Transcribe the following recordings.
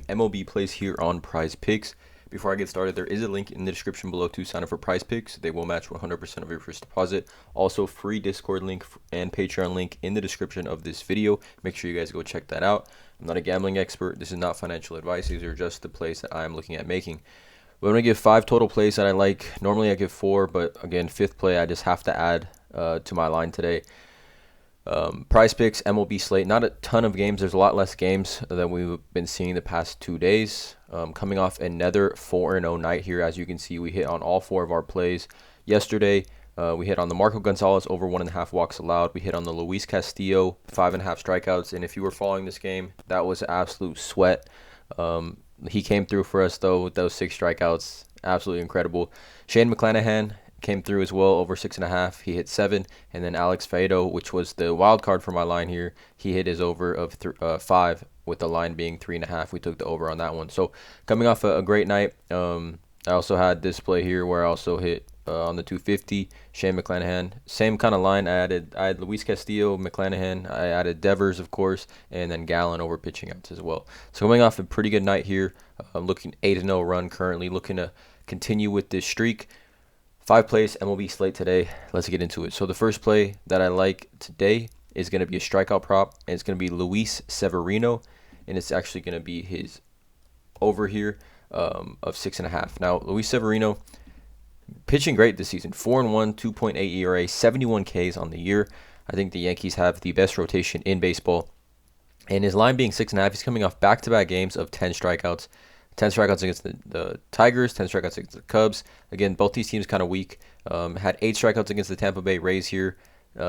MLB plays here on PrizePicks. Before I get started, there is a link in the description below to sign up for PrizePicks. They will match 100% of your first deposit. Also, free Discord link and Patreon link in the description of this video. Make sure you guys go check that out. I'm not a gambling expert. This is not financial advice. These are just the plays that I am looking at making. But I'm going to give 5 total plays that I like. Normally I give 4, but again, 5th play I just have to add to my line today. PrizePicks MLB slate, not a ton of games. There's a lot less games than we've been seeing the past 2 days. Coming off another 4-0 night here. As you can see, we hit on all 4 of our plays. Yesterday, we hit on the Marco Gonzalez over 1.5 walks allowed. We hit on the Luis Castillo 5.5 strikeouts. And if you were following this game, that was an absolute sweat. He came through for us, though, with those 6 strikeouts. Absolutely incredible. Shane McClanahan came through as well, over 6.5. He hit 7. And then Alex Faedo, which was the wild card for my line here, he hit his over of 5, with the line being 3.5. We took the over on that one. So coming off a great night. I also had this play here where I also hit on the 250. Shane McClanahan, same kind of line. I had Luis Castillo, McClanahan. I added Devers, of course, and then Gallen over pitching outs as well. So coming off a pretty good night here. Looking 8-0 run currently. Looking to continue with this streak. 5 plays MLB slate today. Let's get into it. So the first play that I like today is going to be a strikeout prop, and it's going to be Luis Severino, and it's actually going to be his over here of 6.5. Now, Luis Severino pitching great this season. 4-1, 2.8 ERA, 71 Ks on the year. I think the Yankees have the best rotation in baseball. And his line being 6.5, he's coming off back-to-back games of 10 strikeouts. 10 strikeouts against the Tigers, 10 strikeouts against the Cubs. Again, both these teams kind of weak. Had 8 strikeouts against the Tampa Bay Rays here,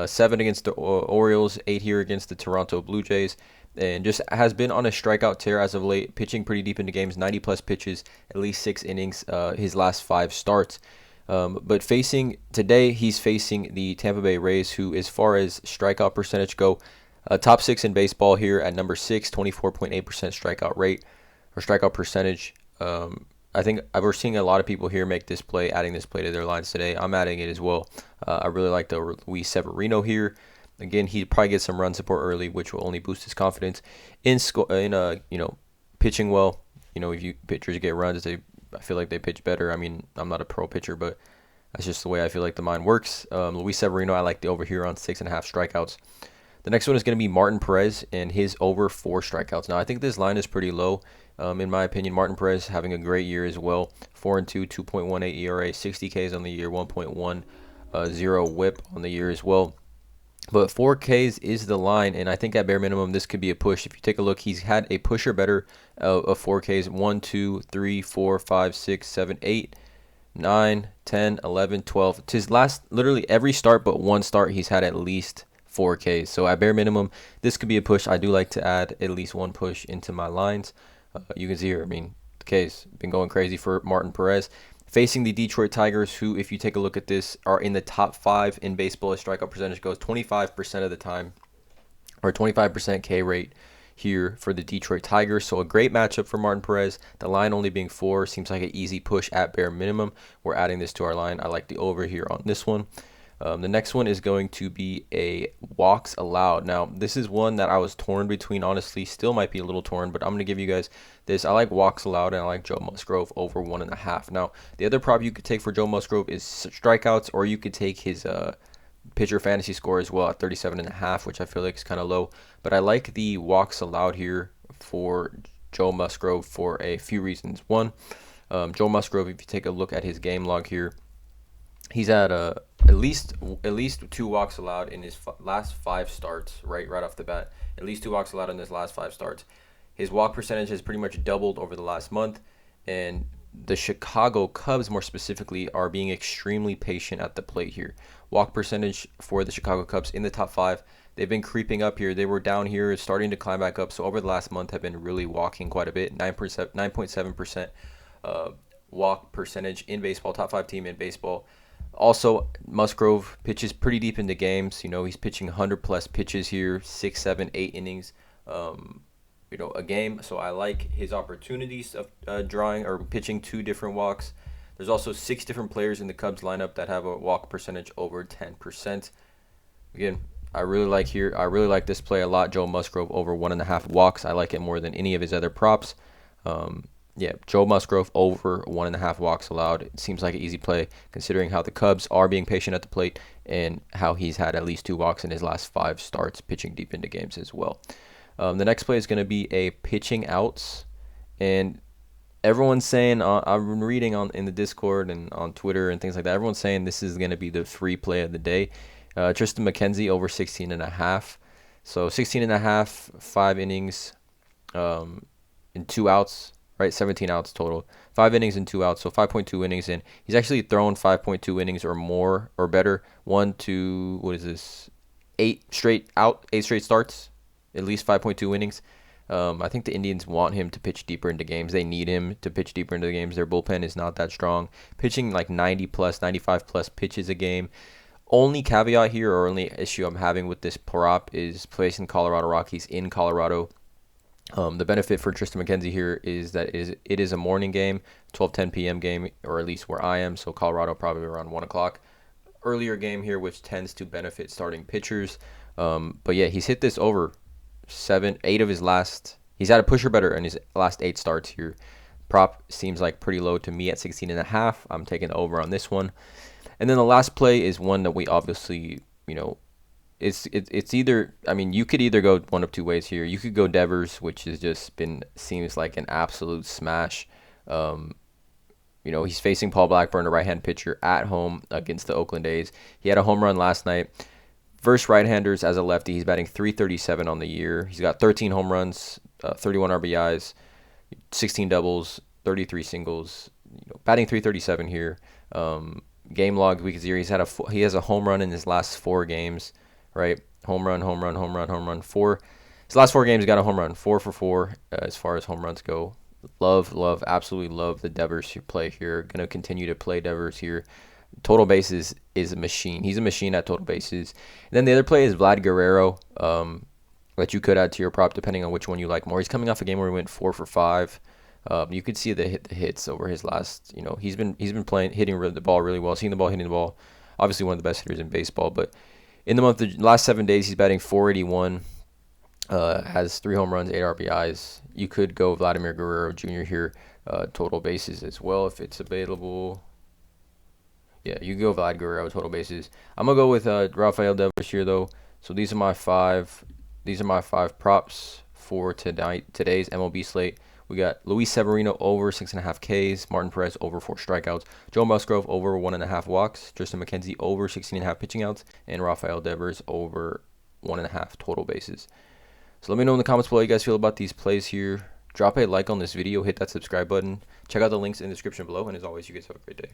7 against the Orioles, 8 here against the Toronto Blue Jays. And just has been on a strikeout tear as of late, pitching pretty deep into games, 90-plus pitches, at least 6 innings, his last 5 starts. But today, he's facing the Tampa Bay Rays, who, as far as strikeout percentage go, top 6 in baseball here at number 6, 24.8% strikeout rate. Or strikeout percentage. I think we're seeing a lot of people here make this play, adding this play to their lines today. I'm adding it as well. I really like the Luis Severino here. Again, he probably gets some run support early, which will only boost his confidence in pitching well. If you pitchers get runs, I feel like they pitch better. I mean, I'm not a pro pitcher, but that's just the way I feel like the mind works. Luis Severino, I like the over here on 6.5 strikeouts. The next one is going to be Martin Perez and his over 4 strikeouts. Now, I think this line is pretty low. In my opinion, Martin Perez having a great year as well. 4-2, 2.18 ERA, 60 Ks on the year, 1.10 WHIP on the year as well. But 4 Ks is the line, and I think at bare minimum this could be a push. If you take a look, he's had a push or better of 4 Ks. 1, 2, 3, 4, 5, 6, 7, 8, 9, 10, 11, 12. To his last, literally every start but one start, he's had at least 4 Ks. So at bare minimum, this could be a push. I do like to add at least one push into my lines. You can see here, the K's been going crazy for Martin Perez. Facing the Detroit Tigers, who, if you take a look at this, are in the top 5 in baseball as strikeout percentage goes, 25% of the time, or 25% K rate here for the Detroit Tigers. So a great matchup for Martin Perez. The line only being 4 seems like an easy push at bare minimum. We're adding this to our line. I like the over here on this one. The next one is going to be a walks allowed. Now, this is one that I was torn between, honestly. Still might be a little torn, but I'm going to give you guys this. I like walks allowed, and I like Joe Musgrove over 1.5. Now, the other prop you could take for Joe Musgrove is strikeouts, or you could take his pitcher fantasy score as well at 37.5, which I feel like is kind of low. But I like the walks allowed here for Joe Musgrove for a few reasons. One, Joe Musgrove, if you take a look at his game log here, he's had at least 2 walks allowed in his last 5 starts, right off the bat. At least 2 walks allowed in his last 5 starts. His walk percentage has pretty much doubled over the last month, and the Chicago Cubs, more specifically, are being extremely patient at the plate here. Walk percentage for the Chicago Cubs in the top 5. They've been creeping up here. They were down here, starting to climb back up. So over the last month, have been really walking quite a bit. 9.7% walk percentage in baseball. Top 5 team in baseball. Also, Musgrove pitches pretty deep into games. He's pitching 100-plus pitches here, 6, 7, 8 innings, a game. So I like his opportunities of drawing or pitching 2 different walks. There's also 6 different players in the Cubs lineup that have a walk percentage over 10%. Again, I really like this play a lot. Joe Musgrove over 1.5 walks. I like it more than any of his other props. Yeah, Joe Musgrove over 1.5 walks allowed. It seems like an easy play considering how the Cubs are being patient at the plate and how he's had at least 2 walks in his last 5 starts pitching deep into games as well. The next play is going to be a pitching outs, and everyone's saying I've been reading in the Discord and on Twitter and things like that. Everyone's saying this is going to be the free play of the day. Tristan Mckenzie over 16.5. So 16.5, 5 innings, in 2 outs. Right, 17 outs total. 5 innings and 2 outs, so 5.2 innings in. He's actually thrown 5.2 innings or more or better. 8 straight starts, at least 5.2 innings. I think the Indians want him to pitch deeper into games. They need him to pitch deeper into the games. Their bullpen is not that strong. Pitching like 90 plus, 95 plus pitches a game. Only caveat here, or only issue I'm having with this prop is placing Colorado Rockies in Colorado. The benefit for Tristan Mckenzie here is that it is a morning game, 12:10 p.m. game, or at least where I am, so Colorado probably around 1 o'clock. Earlier game here, which tends to benefit starting pitchers. But yeah, he's hit this over 8 of his last. He's had a pusher better in his last 8 starts here. Prop seems like pretty low to me at 16.5. I'm taking the over on this one. And then the last play is one that we obviously, it's either, you could either go one of 2 ways here. You could go Devers, which has just seems like an absolute smash. He's facing Paul Blackburn, a right-hand pitcher, at home against the Oakland A's. He had a home run last night. Versus right-handers as a lefty, he's batting .337 on the year. He's got 13 home runs, 31 RBIs, 16 doubles, 33 singles. Batting .337 here. Game log, we can see he has a home run in his last 4 games. Right, home run, 4. His last 4 games, he got a home run, 4 for 4 as far as home runs go. Absolutely love the Devers play here. Gonna continue to play Devers here. Total bases is a machine. He's a machine at total bases. And then the other play is Vlad Guerrero, that you could add to your prop depending on which one you like more. He's coming off a game where he went 4 for 5. You could see the hits over his last. He's been hitting the ball really well, seeing the ball, hitting the ball. Obviously one of the best hitters in baseball, but in the last 7 days, he's batting .481, has 3 home runs, 8 RBIs. You could go Vladimir Guerrero Jr. here, total bases as well if it's available. Yeah, you can go Vlad Guerrero total bases. I'm gonna go with Rafael Devers here though. So these are my 5. These are my 5 props for today's MLB slate. We got Luis Severino over 6.5 Ks, Martin Perez over 4 strikeouts, Joe Musgrove over 1.5 walks, Tristan Mckenzie over 16.5 pitching outs, and Rafael Devers over 1.5 total bases. So let me know in the comments below how you guys feel about these plays here. Drop a like on this video, hit that subscribe button, check out the links in the description below, and as always, you guys have a great day.